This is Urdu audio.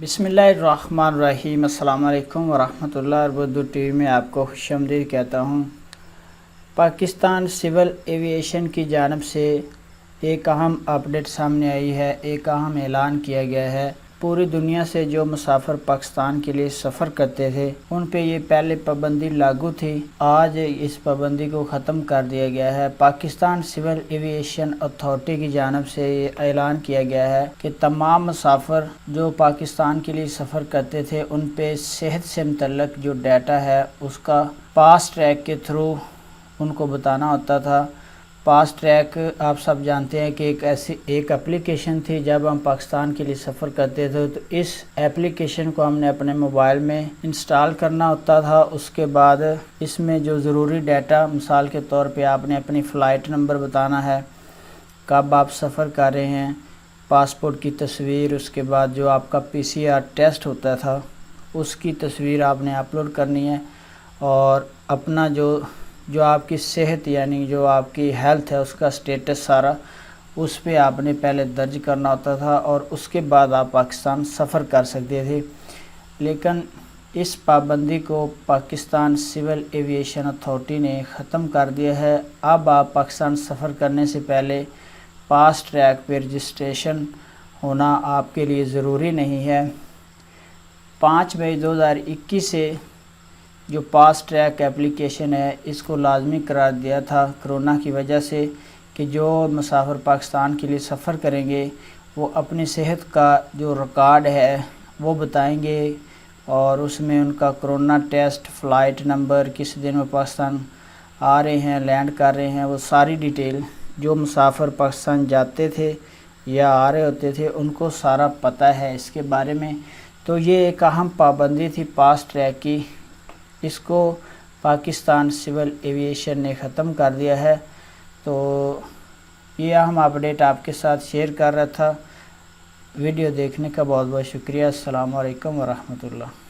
بسم اللہ الرحمن الرحیم۔ السلام علیکم ورحمۃ اللہ۔ اردو ٹی وی میں آپ کو خوش آمدید کہتا ہوں۔ پاکستان سول ایویشن کی جانب سے ایک اہم اپڈیٹ سامنے آئی ہے، ایک اہم اعلان کیا گیا ہے۔ پوری دنیا سے جو مسافر پاکستان کے لیے سفر کرتے تھے ان پہ یہ پہلے پابندی لاگو تھی، آج اس پابندی کو ختم کر دیا گیا ہے۔ پاکستان سول ایویشن اتھارٹی کی جانب سے یہ اعلان کیا گیا ہے کہ تمام مسافر جو پاکستان کے لیے سفر کرتے تھے ان پہ صحت سے متعلق جو ڈیٹا ہے اس کا فاسٹ ٹریک کے تھرو ان کو بتانا ہوتا تھا۔ فاسٹ ٹریک آپ سب جانتے ہیں کہ ایک اپلیکیشن تھی، جب ہم پاکستان کے لیے سفر کرتے تھے تو اس اپلیکیشن کو ہم نے اپنے موبائل میں انسٹال کرنا ہوتا تھا۔ اس کے بعد اس میں جو ضروری ڈیٹا، مثال کے طور پہ آپ نے اپنی فلائٹ نمبر بتانا ہے، کب آپ سفر کر رہے ہیں، پاسپورٹ کی تصویر، اس کے بعد جو آپ کا PCR ٹیسٹ ہوتا تھا اس کی تصویر آپ نے اپلوڈ کرنی ہے، اور اپنا جو آپ کی صحت یعنی جو آپ کی ہیلتھ ہے اس کا سٹیٹس سارا اس پہ آپ نے پہلے درج کرنا ہوتا تھا، اور اس کے بعد آپ پاکستان سفر کر سکتے تھے۔ لیکن اس پابندی کو پاکستان سول ایویشن اتھارٹی نے ختم کر دیا ہے۔ اب آپ پاکستان سفر کرنے سے پہلے فاسٹ ٹریک پہ رجسٹریشن ہونا آپ کے لیے ضروری نہیں ہے۔ 5 مئی 2021 سے جو فاسٹ ٹریک اپلیکیشن ہے اس کو لازمی قرار دیا تھا کرونا کی وجہ سے، کہ جو مسافر پاکستان کے لیے سفر کریں گے وہ اپنی صحت کا جو ریکارڈ ہے وہ بتائیں گے، اور اس میں ان کا کرونا ٹیسٹ، فلائٹ نمبر، کس دن وہ پاکستان آ رہے ہیں، لینڈ کر رہے ہیں، وہ ساری ڈیٹیل جو مسافر پاکستان جاتے تھے یا آ رہے ہوتے تھے ان کو سارا پتہ ہے اس کے بارے میں۔ تو یہ ایک اہم پابندی تھی فاسٹ ٹریک کی، اس کو پاکستان سول ایویشن نے ختم کر دیا ہے۔ تو یہ اہم اپڈیٹ آپ کے ساتھ شیئر کر رہا تھا۔ ویڈیو دیکھنے کا بہت بہت شکریہ۔ السلام علیکم ورحمۃ اللہ۔